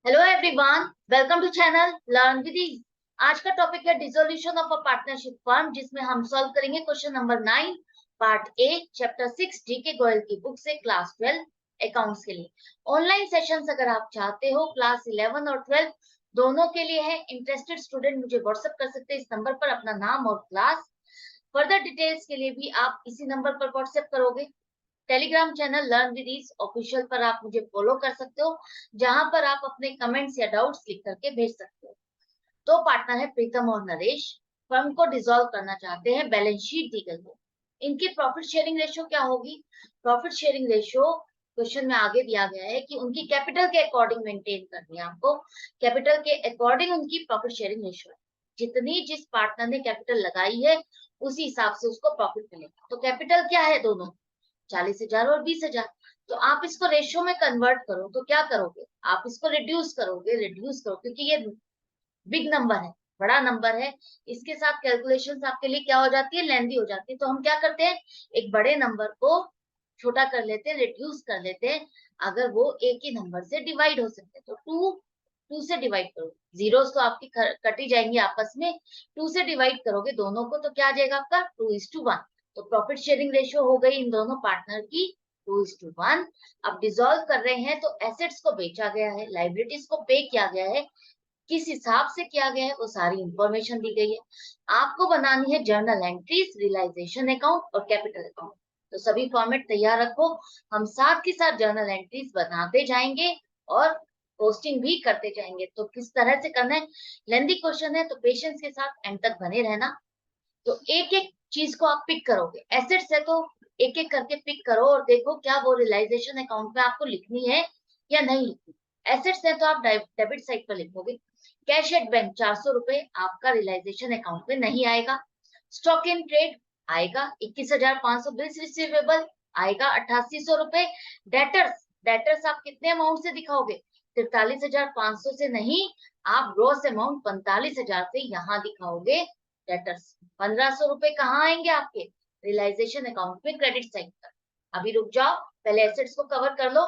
Hello everyone, welcome to channel learn with ease. आज का topic है dissolution of a partnership firm, जिसमें हम सॉल्व करेंगे question number 9 part A chapter 6 DK Goyal की बुक से क्लास 12 अकाउंट्स के लिए। ऑनलाइन सेशंस अगर आप चाहते हो क्लास 11 और 12 दोनों के लिए है। इंटरेस्टेड स्टूडेंट मुझे व्हाट्सएप कर सकते हैं इस नंबर पर अपना नाम और क्लास। फर्दर डिटेल्स के लिए भी आप इसी नंबर पर व्हाट्सएप करोगे। Telegram channel learn with ease official पर आप मुझे फॉलो कर सकते हो, जहां पर आप अपने कमेंट्स या डाउट्स लिख करके भेज सकते हो। तो पार्टनर है प्रीतम और नरेश, फर्म को डिसॉल्व करना चाहते हैं। बैलेंस शीट दी गई है। इनकी प्रॉफिट शेयरिंग रेशियो क्या होगी? प्रॉफिट शेयरिंग रेशियो क्वेश्चन में आगे दिया गया है कि उनकी कैपिटल के अकॉर्डिंग मेंटेन करनी है आपको। कैपिटल के अकॉर्डिंग उनकी प्रॉफिट शेयरिंग रेशियो है। जितनी जिस पार्टनर ने कैपिटल लगाई है उसी हिसाब से उसको प्रॉफिट मिलेगा। तो कैपिटल क्या है दोनों? 40,000 और 20,000। तो आप इसको रेशियो में कन्वर्ट करो तो क्या करोगे? आप इसको रिड्यूस करो क्योंकि ये बिग नंबर है, बड़ा नंबर है। इसके साथ कैलकुलेशंस आपके लिए क्या हो जाती है? लेंदी हो जाती है। तो हम क्या करते हैं, एक बड़े नंबर को छोटा कर लेते हैं, रिड्यूस कर लेते हैं। अगर वो एक ही नंबर से डिवाइड हो सकते हैं तो टू से डिवाइड करो। जीरोस तो आपकी कटी जाएंगी आपस में। टू से डिवाइड करोगे दोनों को तो क्या आ जाएगा आपका? 2:1। तो प्रॉफिट शेयरिंग रेशियो हो गई इन दोनों पार्टनर की 2:1। अब डिसॉल्व कर रहे हैं तो एसेट्स को बेचा गया है, लाइबिलिटीज को पे किया गया है। किस हिसाब से किया गया है वो सारी इंफॉर्मेशन दी गई है। आपको बनानी है जर्नल एंट्रीज, रियलाइजेशन अकाउंट और कैपिटल अकाउंट। तो सभी फॉर्मेट तैयार रखो, हम साथ के साथ जर्नल एंट्रीज बनाते जाएंगे और पोस्टिंग भी करते जाएंगे। तो किस तरह से करना है, लेंदी क्वेश्चन है तो पेशेंस के साथ एंड तक बने रहना। तो एक एक चीज को आप पिक करोगे। एसेट्स है तो एक एक करके पिक करो और देखो क्या वो रियलाइजेशन अकाउंट में आपको लिखनी है या नहीं लिखनी। एसेट्स है तो आप डेबिट साइड पर लिखोगे। कैश एट बैंक 400 रुपए आपका रियलाइजेशन अकाउंट में नहीं आएगा। स्टॉक इन ट्रेड आएगा 21,500। बिल्स रिसीवेबल आएगा 8800 रुपए। डेटर्स डेटर्स आप कितने अमाउंट से दिखाओगे? 43,500 से नहीं, आप ग्रॉस अमाउंट 45,000 से यहाँ दिखाओगे। डेटर्स 1,500 रुपए कहाँ आएंगे आपके? रियलाइजेशन अकाउंट में क्रेडिट साइड पर। अभी रुक जाओ, पहले एसेट्स को कवर कर लो।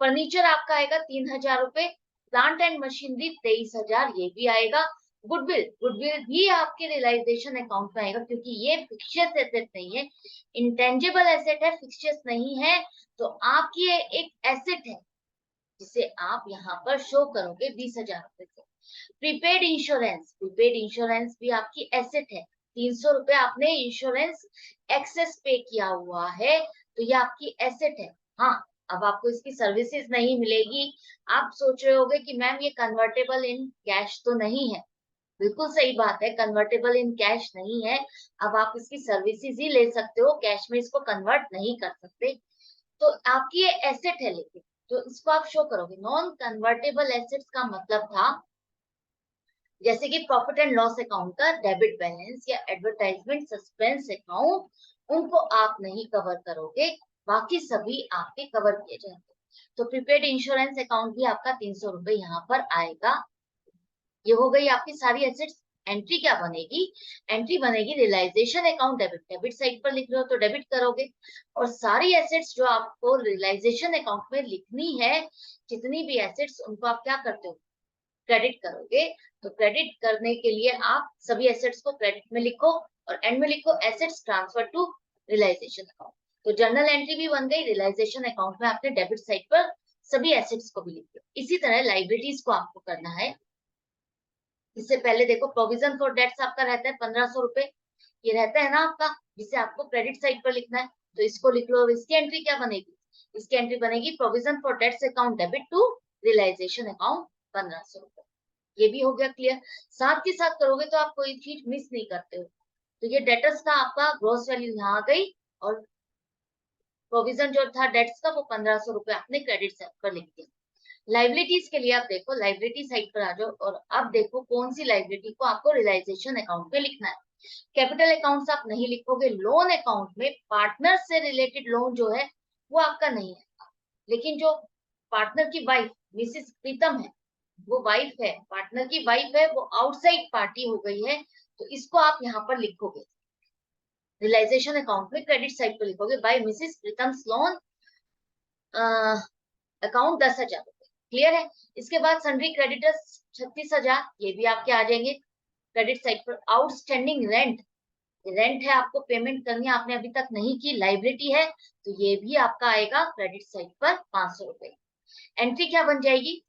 फर्नीचर आपका आएगा 3,000 रुपए। प्लांट एंड मशीनरी 23,000, ये भी आएगा। गुडविल गुडविल भी आपके रियलाइजेशन अकाउंट में आएगा क्योंकि ये फिक्शियस एसेट नहीं है, इंटेंजिबल एसेट है, फिक्शियस नहीं है। तो आपकी ये एक एसेट है जिसे आप यहाँ पर शो करोगे 20,000 रुपए से। प्रीपेड इंश्योरेंस भी आपकी एसेट है। 300 रुपए आपने इंश्योरेंस एक्सेस पे किया हुआ है, तो ये आपकी एसेट है। हाँ, अब आपको इसकी सर्विसेज नहीं मिलेगी। आप सोच रहे होगे कि मैम ये कन्वर्टेबल इन कैश तो नहीं है। बिल्कुल सही बात है, कन्वर्टेबल इन कैश नहीं है। अब आप इसकी सर्विसेज ही ले सकते हो, कैश में इसको कन्वर्ट नहीं कर सकते। तो आपकी ये एसेट है, लेकिन तो इसको आप शो करोगे। नॉन कन्वर्टेबल एसेट्स का मतलब था जैसे कि प्रॉफिट एंड लॉस अकाउंट का डेबिट बैलेंस या एडवर्टाइजमेंट सस्पेंस अकाउंट, उनको आप नहीं कवर करोगे, बाकी सभी आपके कवर किए जाएंगे। तो प्रीपेड इंश्योरेंस अकाउंट भी आपका 300 रुपए यहाँ पर आएगा। ये हो गई आपकी सारी एसेट्स। एंट्री क्या बनेगी? एंट्री बनेगी realisation account debit. Debit side पर लिख रहे हो तो डेबिट करोगे। और सारी एसेट्स जो आपको रियलाइजेशन अकाउंट में लिखनी है, जितनी भी एसेट्स, उनको आप क्या करते हो? क्रेडिट करोगे। तो क्रेडिट करने के लिए आप सभी एसेट्स को क्रेडिट में लिखो और एंड में लिखो assets transfer to realisation account. तो जर्नल एंट्री भी बन गई। रियलाइजेशन अकाउंट में आपने डेबिट साइड पर सभी एसेट्स को भी लिख दिया। इसी तरह लाइबिलिटीज को आपको करना है। इससे पहले देखो, प्रोविजन फॉर डेट्स आपका रहता है 1,500 रुपए, ये रहता है ना आपका, जिसे आपको क्रेडिट साइड पर लिखना है। तो इसको लिख लो। इसकी एंट्री क्या बनेगी? इसकी एंट्री बनेगी provision for debts account debit to realisation account 1,500 रुपए। ये भी हो गया क्लियर। साथ के साथ करोगे तो आप कोई चीज मिस नहीं करते हो। तो ये डेटर्स का आपका ग्रॉस वैल्यू यहाँ आ गई और प्रोविजन जो था डेट्स का वो 1,500 रुपए आपने क्रेडिट साइड पर लिख दिया। लाइबिलिटीज के लिए आप देखो, लाइबिलिटी साइड पर आ जाओ और अब देखो कौन सी लाइबिलिटी को आपको रियलाइजेशन अकाउंट में लिखना है। कैपिटल अकाउंट्स आप नहीं लिखोगे। लोन अकाउंट में पार्टनर से रिलेटेड लोन जो है वो आपका नहीं है, लेकिन जो पार्टनर की वाइफ मिसिस प्रीतम है, वो वाइफ है, पार्टनर की वाइफ है, वो आउटसाइड पार्टी हो गई है। तो इसको आप यहाँ पर लिखोगे रियलाइजेशन अकाउंट में, क्रेडिट साइड पर लिखोगे by Mrs Pritam's loan account 10,000 रुपए। क्लियर है। इसके बाद सन्ड्री क्रेडिटर्स 36,000, ये भी आपके आ जाएंगे क्रेडिट साइड पर। आउटस्टैंडिंग रेंट, रेंट है, आपको पेमेंट करनी है, आपने अभी तक नहीं की, लाइबिलिटी है, तो ये भी आपका आएगा क्रेडिट साइड पर 500 रुपए। एंट्री क्या बन जाएगी,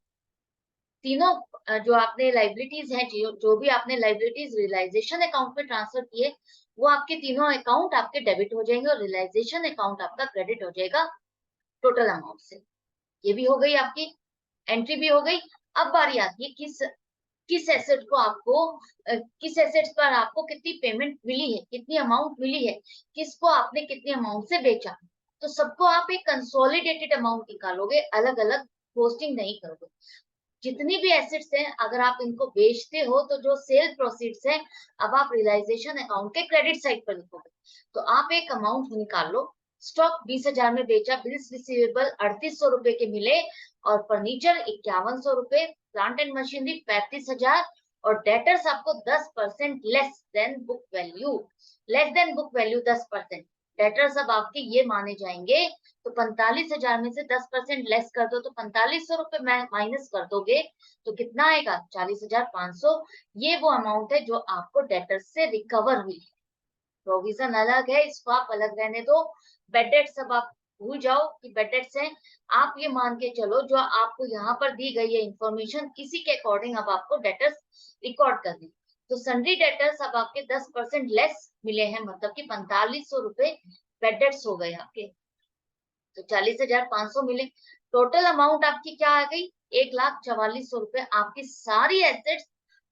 तीनों जो आपने लाइबिलिटीज हैं, जो भी आपने लाइबिलिटीज रियलाइजेशन अकाउंट में ट्रांसफर किए, वो आपके तीनों अकाउंट आपके डेबिट हो जाएंगे और रियलाइजेशन अकाउंट आपका क्रेडिट हो जाएगा टोटल अमाउंट से। ये भी हो गई आपकी एंट्री भी हो गई। अब बारी आती है किस एसेट को आपको किस एसेट पर आपको कितनी पेमेंट मिली है, कितनी अमाउंट मिली है, किसको आपने कितनी अमाउंट से बेचा। तो सबको आप एक कंसोलिडेटेड अमाउंट निकालोगे, अलग अलग पोस्टिंग नहीं करोगे। जितनी भी एसेट्स हैं, अगर आप इनको बेचते हो तो जो सेल प्रोसीड्स हैं, अब आप रियलाइजेशन अकाउंट के क्रेडिट साइड पर लिखोगे। तो आप एक अमाउंट निकाल लो, स्टॉक 20,000 में बेचा, बिल्स रिसीवेबल 3800 रुपए के मिले, और फर्नीचर 5100 रुपए, प्लांट एंड मशीनरी 35,000, और डेटर्स आपको 10% less than book value, 10%। Debtors अब आपके ये माने जाएंगे, तो 45,000 में से 10% लेस कर दो तो 4500 रुपए माइनस कर दोगे तो कितना आएगा, 40,500। ये वो अमाउंट है जो आपको डेटर्स से रिकवर हुई है। प्रोविजन अलग है, इसको आप अलग रहने दो। बेड डेट्स अब आप भूल जाओ कि बेड डेट्स हैं, आप ये मान के चलो जो आपको यहाँ पर दी गई है इंफॉर्मेशन, इसी के अकॉर्डिंग अब आपको डेटर्स रिकॉर्ड करनी। तो सन्ड्री डेटर्स अब आपके 10% लेस मिले हैं, मतलब कि 4500 रुपए बेड डेट्स हो गए आपके, तो 40,500 मिले। टोटल अमाउंट आपकी क्या आ गई, 1,44,000 रुपए। आपकी सारी एसेट्स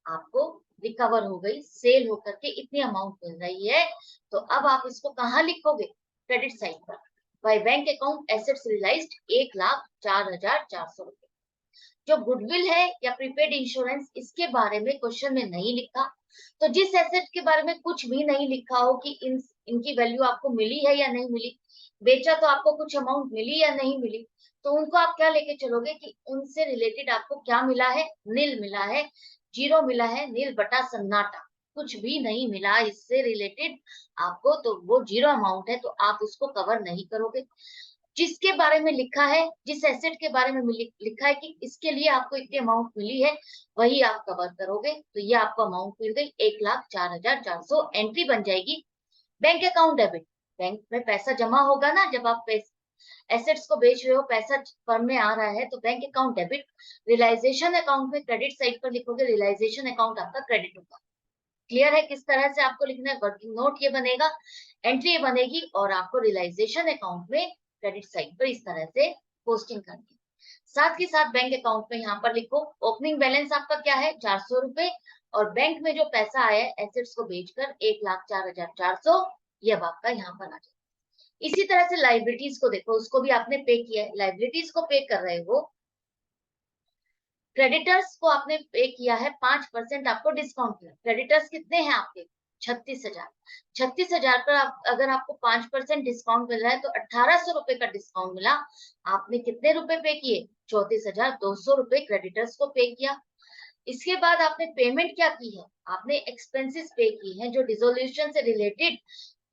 आपको रिकवर हो गई, सेल होकर के इतनी अमाउंट मिल रही है। तो अब आप इसको कहाँ लिखोगे, क्रेडिट साइड पर। By bank account assets realised 1,04,400 रुपए। जो गुडविल है या प्रीपेड इंश्योरेंस, इसके बारे में क्वेश्चन में नहीं लिखा। तो जिस एसेट के बारे में कुछ भी नहीं लिखा हो कि इनकी वैल्यू आपको मिली है या नहीं मिली, बेचा तो आपको कुछ अमाउंट मिली या नहीं मिली, तो उनको आप क्या लेके चलोगे कि उनसे रिलेटेड आपको क्या मिला है, नील मिला है, जीरो मिला है, नील बटा सन्नाटा, कुछ भी नहीं मिला इससे रिलेटेड आपको, तो वो जीरो अमाउंट है, तो आप उसको कवर नहीं करोगे। जिसके बारे में लिखा है, जिस एसेट के बारे में लिखा है कि इसके लिए आपको इतनी अमाउंट मिली है, वही आप कवर करोगे। तो ये आपको अमाउंट मिल गई 1,04,400। एंट्री बन जाएगी बैंक अकाउंट डेबिट, बैंक में पैसा जमा होगा ना, जब आप एसेट्स को बेच रहे हो, पैसा फर्म में आ रहा है, तो bank account debit. Realisation account में क्रेडिट साइड पर लिखोगे, रियलाइजेशन अकाउंट आपका क्रेडिट होगा। क्लियर है किस तरह से आपको लिखना है, वर्किंग नोट ये बनेगा, एंट्री ये बनेगी, और आपको रियलाइजेशन अकाउंट में क्रेडिट साइड पर इस तरह से पोस्टिंग करनी है। साथ ही साथ बैंक अकाउंट में यहाँ पर लिखो, ओपनिंग बैलेंस आपका क्या है, 400 रुपए, और बैंक में जो पैसा आया है एसेट्स को बेचकर 1,04,400, ये अब आपका यहाँ पर आ जाए। इसी तरह से लाइबिलिटीज को देखो, उसको भी आपने पे किया है, लाइबिलिटीज को पे कर रहे हो, क्रेडिटर्स को आपने पे किया है 5% आपको डिस्काउंट किया। क्रेडिटर्स कितने हैं आपके, 36,000। 36,000 पर अगर आपको 5% डिस्काउंट मिल रहा है तो 1,800 रुपए का डिस्काउंट मिला। आपने कितने रुपए पे किए, 34,200 रुपए क्रेडिटर्स को पे किया। इसके बाद आपने पेमेंट क्या की है, आपने एक्सपेंसेस पे की है, जो डिसोल्यूशन से रिलेटेड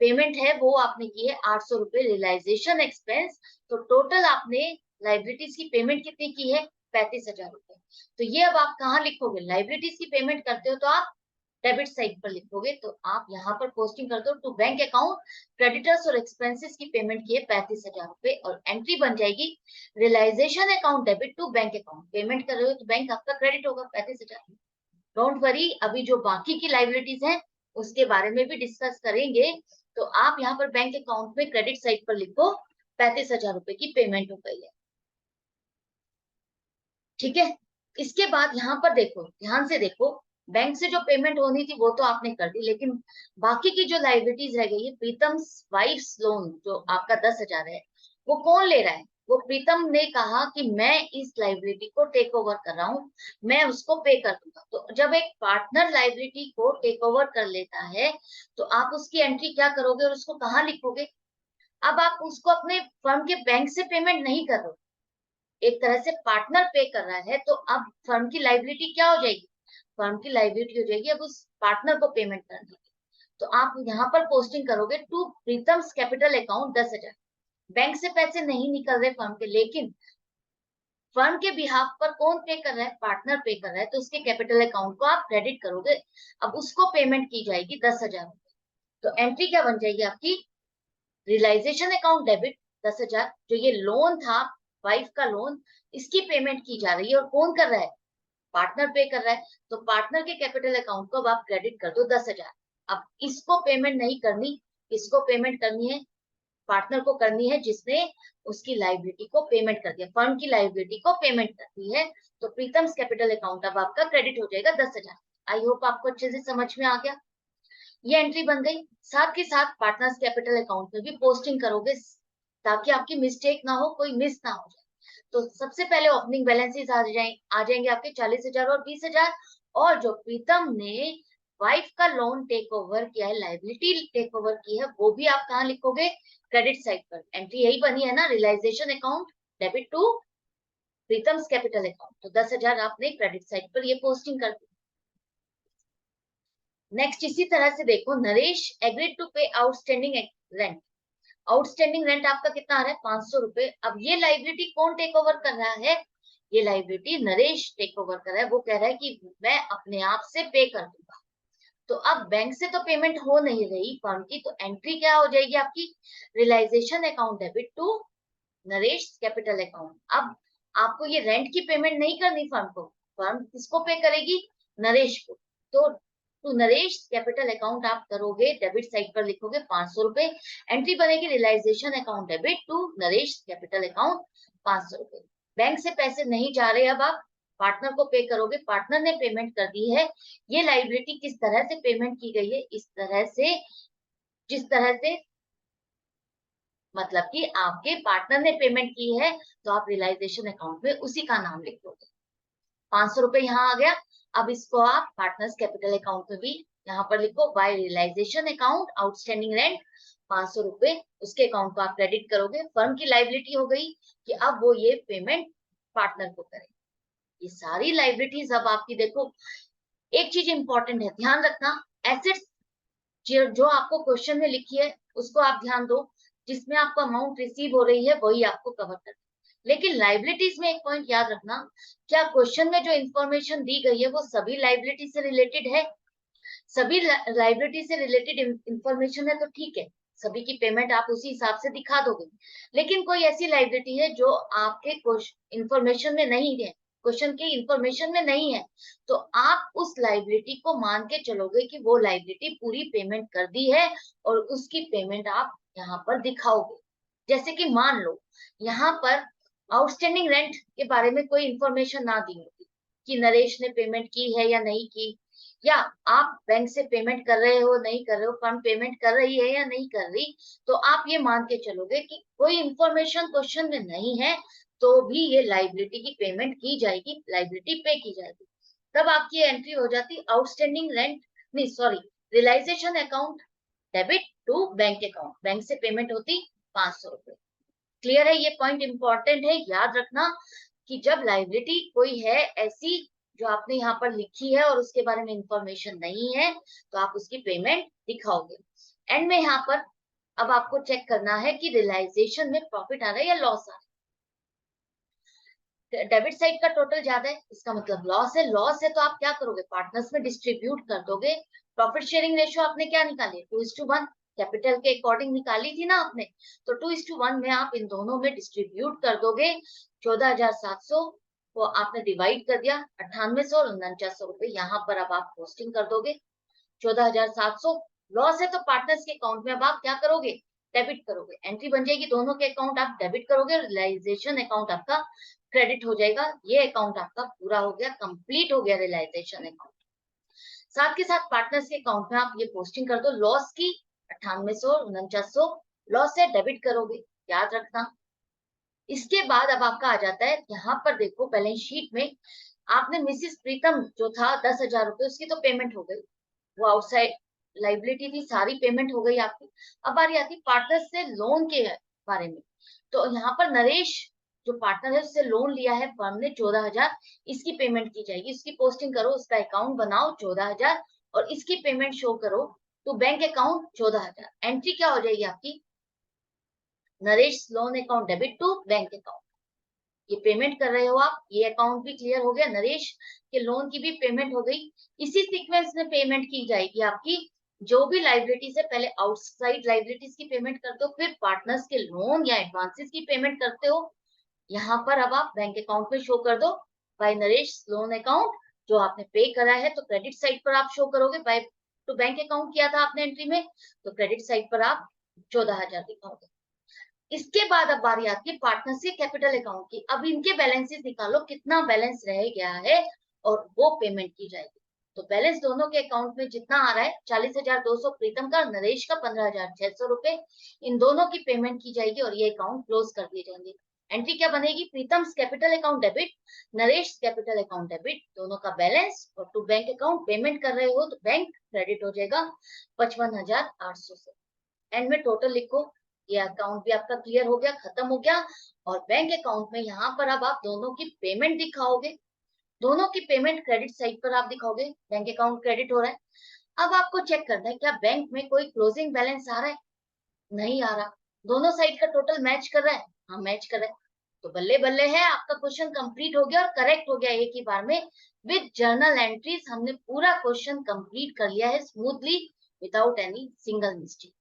पेमेंट है वो आपने की है 800 रुपए रियलाइजेशन एक्सपेंस। तो टोटल आपने लाइबिलिटीज की पेमेंट कितनी की है, 35,000 रुपए। तो ये अब आप कहाँ लिखोगे, लाइबिलिटीज की पेमेंट करते हो तो आप डेबिट साइड पर लिखोगे, तो आप यहाँ पर पोस्टिंग करते हो टू बैंक अकाउंट क्रेडिटर्स और एक्सपेंसेस की पेमेंट की है 35,000 रुपए, और एंट्री बन जाएगी realisation account debit to bank account. Payment कर रहे हो तो बैंक आपका क्रेडिट होगा 35,000। डोंट वरी, अभी जो बाकी की लाइबिलिटीज हैं उसके बारे में भी डिस्कस करेंगे। तो आप यहाँ पर बैंक अकाउंट में क्रेडिट साइड पर लिखो 35,000 रुपए की पेमेंट हो गई है, ठीक है। इसके बाद यहाँ पर देखो, ध्यान से देखो, बैंक से जो पेमेंट होनी थी वो तो आपने कर दी, लेकिन बाकी की जो लाइबिलिटीज रह गई है, प्रीतम वाइफ्स लोन जो आपका 10,000 है, वो कौन ले रहा है, वो प्रीतम ने कहा कि मैं इस लाइबिलिटी को टेक ओवर कर रहा हूँ, मैं उसको पे कर दूंगा। तो जब एक पार्टनर लाइबिलिटी को टेक ओवर कर लेता है, तो आप उसकी एंट्री क्या करोगे और उसको कहाँ लिखोगे। अब आप उसको अपने फर्म के बैंक से पेमेंट नहीं कर रहे हो, एक तरह से पार्टनर पे कर रहा है, तो अब फर्म की लाइबिलिटी क्या हो जाएगी, फर्म की लाइबिलिटी हो जाएगी अब उस पार्टनर को पेमेंट करने की। तो आप यहाँ पर पोस्टिंग करोगे to Pritam's capital account 10,000। Bank से पैसे नहीं निकल रहे फर्म के, लेकिन फर्म के बिहाफ पर कौन पे कर रहा है, पार्टनर पे कर रहा है, तो उसके कैपिटल अकाउंट को आप क्रेडिट करोगे। अब उसको पेमेंट की जाएगी 10,000 रुपए। तो एंट्री क्या बन जाएगी आपकी, रियलाइजेशन अकाउंट डेबिट 10,000, जो ये लोन था वाइफ का लोन, इसकी पेमेंट की जा रही है और कौन कर रहा है, पार्टनर पे कर रहा है। तो पार्टनर के कैपिटल अकाउंट को अब आप क्रेडिट कर दो 10,000। अब इसको पेमेंट नहीं करनी, इसको पेमेंट करनी है, पार्टनर को करनी है जिसने उसकी लाइबिलिटी को पेमेंट कर दिया, फर्म की लाइबिलिटी को पेमेंट कर दी है। तो प्रीतम्स कैपिटल अकाउंट अब आपका क्रेडिट हो जाएगा 10,000। आई होप आपको अच्छे से समझ में आ गया। ये एंट्री बन गई। साथ के साथ पार्टनर्स कैपिटल अकाउंट में भी पोस्टिंग करोगे ताकि आपकी मिस्टेक ना हो, कोई मिस ना हो जाए। तो सबसे पहले ओपनिंग बैलेंसेस आ जाएंगे आपके 40,000 और 20,000। और जो प्रीतम ने वाइफ का लोन टेक ओवर किया है, लाइबिलिटी टेक ओवर की है, वो भी आप कहाँ लिखोगे, क्रेडिट साइड पर। एंट्री यही बनी है ना, realisation account debit to Pritam's capital account. तो 10,000 आपने क्रेडिट साइड पर ये पोस्टिंग कर दी। नेक्स्ट इसी तरह से देखो, नरेश एग्रीड टू पे आउटस्टैंडिंग रेंट। आउटस्टैंडिंग रेंट आपका कितना आ रहा है, 500 रुपए। अब ये लाइबिलिटी कौन टेक ओवर कर रहा है, ये लाइबिलिटी नरेश टेक ओवर कर रहा है। वो कह रहा है कि मैं अपने आप से पे कर दूंगा। तो अब बैंक से तो पेमेंट हो नहीं रही फर्म की, तो एंट्री क्या हो जाएगी आपकी, realisation account debit to Naresh capital account. अब आपको ये रेंट की पेमेंट नहीं करनी फर्म को, फर्म किसको पे करेगी, नरेश को। तो टू नरेश कैपिटल अकाउंट आप करोगे, डेबिट साइड पर लिखोगे 500 रुपए। एंट्री बनेगी realisation account debit to Naresh capital account 500 रुपए। बैंक से पैसे नहीं जा रहे, अब आप पार्टनर को पे करोगे, पार्टनर ने पेमेंट कर दी है। ये लाइबिलिटी किस तरह से पेमेंट की गई है, इस तरह से, जिस तरह से मतलब कि आपके पार्टनर ने पेमेंट की है, तो आप रियलाइजेशन अकाउंट में उसी का नाम लिख दोगे। 500 रुपए यहाँ आ गया। अब इसको आप पार्टनर्स कैपिटल अकाउंट में भी यहाँ पर लिखो, by realisation account outstanding rent 500 रुपए, उसके अकाउंट को आप क्रेडिट करोगे। फर्म की लाइबिलिटी हो गई कि अब वो ये पेमेंट पार्टनर को करे। ये सारी लाइबिलिटीज अब आपकी देखो। एक चीज इंपॉर्टेंट है, ध्यान रखना, एसेट्स जो आपको क्वेश्चन में लिखी है उसको आप ध्यान दो, जिसमें आपको अमाउंट रिसीव हो रही है वही आपको कवर करना। लेकिन लाइबिलिटीज में एक पॉइंट याद रखना, क्या क्वेश्चन में जो इंफॉर्मेशन दी गई है वो सभी लाइबिलिटी से रिलेटेड है, सभी लाइबिलिटी से रिलेटेड इंफॉर्मेशन है तो ठीक है, सभी की पेमेंट आप उसी हिसाब से दिखा दोगे। लेकिन कोई ऐसी लाइबिलिटी है जो आपके इंफॉर्मेशन में नहीं है, क्वेश्चन की इंफॉर्मेशन में नहीं है, तो आप उस लाइबिलिटी को मान के चलोगे कि वो लाइबिलिटी पूरी पेमेंट कर दी है और उसकी पेमेंट आप यहाँ पर दिखाओगे। जैसे कि मान लो यहाँ पर आउटस्टैंडिंग रेंट के बारे में कोई इंफॉर्मेशन ना दी होती कि नरेश ने पेमेंट की है या नहीं की, या आप बैंक से पेमेंट कर रहे हो नहीं कर रहे हो, फर्म पेमेंट कर रही है या नहीं कर रही, तो आप ये मान के चलोगे कि कोई इंफॉर्मेशन क्वेश्चन में नहीं है तो भी ये लाइबिलिटी की पेमेंट की जाएगी, लाइबिलिटी पे की जाएगी। तब आपकी एंट्री हो जाती आउटस्टैंडिंग रेंट, नहीं sorry, realisation account debit to bank account, bank से पेमेंट होती 500 रुपए। क्लियर है, ये पॉइंट इंपॉर्टेंट है, याद रखना कि जब लाइबिलिटी कोई है ऐसी जो आपने यहाँ पर लिखी है और उसके बारे में इंफॉर्मेशन नहीं है, तो आप उसकी पेमेंट दिखाओगे। एंड में यहाँ पर अब आपको चेक करना है कि रियलाइजेशन में प्रॉफिट आ रहा है या लॉस आ रहा है। डेबिट साइड का टोटल ज्यादा है, इसका मतलब लॉस है। लॉस है तो आप क्या करोगे, पार्टनर्स में डिस्ट्रीब्यूट कर दोगे। प्रॉफिट शेयरिंग रेशियो आपने क्या निकाली, 2:1, कैपिटल के अकॉर्डिंग निकाली थी ना आपने, तो 2:1 में आप इन दोनों में डिस्ट्रीब्यूट कर दोगे। 14,700 को आपने डिवाइड कर दिया 9800 और 4900 रुपए यहाँ पर अब आप पोस्टिंग कर दोगे। 14,700 लॉस है तो पार्टनर्स के अकाउंट में अब आप क्या करोगे, डेबिट करोगे। एंट्री बन जाएगी, दोनों के अकाउंट आप डेबिट करोगे, रियलाइजेशन अकाउंट आपका क्रेडिट हो जाएगा। ये अकाउंट आपका पूरा हो गया, कंप्लीट हो गया रियलाइजेशन अकाउंट। साथ के साथ पार्टनर्स के अकाउंट में आप ये पोस्टिंग कर दो, लॉस की 9800 4900 लॉस है, डेबिट करोगे, याद रखना। इसके बाद अब आपका आ जाता है यहाँ पर देखो बैलेंस शीट में, आपने मिसिस प्रीतम जो था 10,000 रुपए उसकी तो पेमेंट हो गई, वो आउटसाइड लाइबिलिटी थी, सारी पेमेंट हो गई आपकी। अब बारी आती पार्टनर से लोन के बारे में। तो यहाँ पर नरेश जो पार्टनर है उससे लोन लिया है फर्म ने 14,000, इसकी पेमेंट की जाएगी। इसकी पोस्टिंग करो, उसका अकाउंट बनाओ 14,000 और इसकी पेमेंट शो करो तो बैंक अकाउंट 14,000। एंट्री क्या हो जाएगी आपकी, Naresh loan account debit to bank account. ये पेमेंट कर रहे हो आप, ये अकाउंट भी क्लियर हो गया, नरेश के लोन की भी पेमेंट हो गई। इसी सीक्वेंस में पेमेंट की जाएगी आपकी, जो भी लाइबिलिटी से पहले आउटसाइड लाइबिलिटीज की पेमेंट करते हो, फिर पार्टनर्स के लोन या एडवांसेस की पेमेंट करते हो। यहाँ पर अब आप बैंक अकाउंट में शो कर दो बाय नरेश लोन अकाउंट, जो आपने पे करा है, तो क्रेडिट साइड पर आप शो करोगे, बाय टू बैंक अकाउंट किया था आपने एंट्री में, तो क्रेडिट साइड पर आप 14,000 दिखाओगे। इसके बाद अब बारी आती है पार्टनरशिप कैपिटल अकाउंट की। अब इनके बैलेंसेस निकालो, कितना बैलेंस रह गया है और वो पेमेंट की जाएगी। तो बैलेंस दोनों के अकाउंट में जितना आ रहा है, 40,200 प्रीतम का, नरेश का 15,600 रुपए, इन दोनों की पेमेंट की जाएगी और ये अकाउंट क्लोज कर दिए जाएंगे। एंट्री क्या बनेगी? Pritam capital account debit, Naresh capital account debit, दोनों का बैलेंस, और टू बैंक अकाउंट पेमेंट कर रहे हो तो बैंक क्रेडिट हो जाएगा 55,800 से। एंड में टोटल लिखो, ये अकाउंट भी आपका क्लियर हो गया, खत्म हो गया। और बैंक अकाउंट में यहाँ पर अब आप दोनों की पेमेंट दिखाओगे, दोनों की पेमेंट क्रेडिट साइड पर आप दिखाओगे, बैंक अकाउंट क्रेडिट हो रहा है। अब आपको चेक करना है क्या बैंक में कोई क्लोजिंग बैलेंस आ रहा है? नहीं आ रहा। दोनों साइड का टोटल मैच कर रहा है? हाँ मैच कर रहा है। तो बल्ले बल्ले है, आपका क्वेश्चन कंप्लीट हो गया और करेक्ट हो गया एक ही बार में। विद जर्नल एंट्रीज हमने पूरा क्वेश्चन कंप्लीट कर लिया है smoothly, without any single mistake.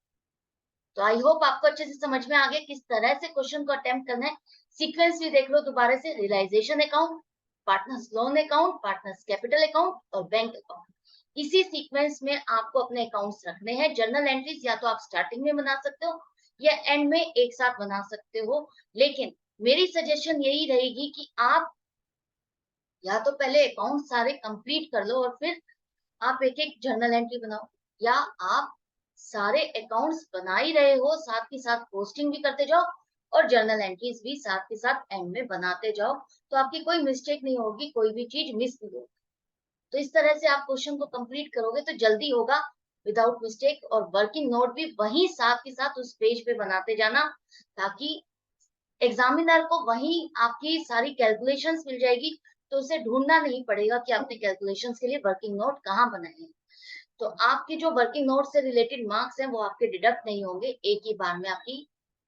तो आई होप आपको अच्छे से समझ में आ गया किस तरह से क्वेश्चन को अटेम्प्ट करना है। सीक्वेंस भी देख लो दोबारा से, realisation account, partners loan account, partners capital account और बैंक अकाउंट। इसी सीक्वेंस में आपको अपने अकाउंट्स रखने हैं। जर्नल एंट्रीज या तो आप स्टार्टिंग में बना सकते हो या एंड में एक साथ बना सकते हो, लेकिन मेरी सजेशन यही रहेगी कि आप या तो पहले अकाउंट सारे कंप्लीट कर लो और फिर आप एक एक जर्नल एंट्री बनाओ, या आप सारे अकाउंट्स बना ही रहे हो, साथ के साथ पोस्टिंग भी करते जाओ और जर्नल एंट्रीज भी साथ के साथ एंड में बनाते जाओ, तो आपकी कोई मिस्टेक नहीं होगी, कोई भी चीज मिस नहीं होगी। तो इस तरह से आप क्वेश्चन को कंप्लीट करोगे तो जल्दी होगा, विदाउट मिस्टेक। और वर्किंग नोट भी वहीं साथ के साथ उस पेज पे बनाते जाना, ताकि एग्जामिनर को वहीं आपकी सारी कैलकुलेशंस मिल जाएगी, तो उसे ढूंढना नहीं पड़ेगा कि आपने कैलकुलेशंस के लिए वर्किंग नोट कहाँ बनाए हैं। तो आपकी जो वर्किंग नोट से रिलेटेड मार्क्स हैं वो आपके डिडक्ट नहीं होंगे, एक ही बार में आपकी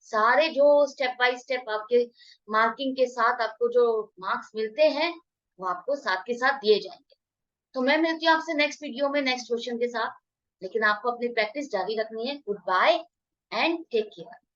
सारे जो स्टेप बाय स्टेप आपके मार्किंग के साथ आपको जो मार्क्स मिलते हैं वो आपको साथ के साथ दिए जाएंगे। तो मैं मिलती हूँ आपसे नेक्स्ट वीडियो में नेक्स्ट क्वेश्चन के साथ, लेकिन आपको अपनी प्रैक्टिस जारी रखनी है। Good bye and take care.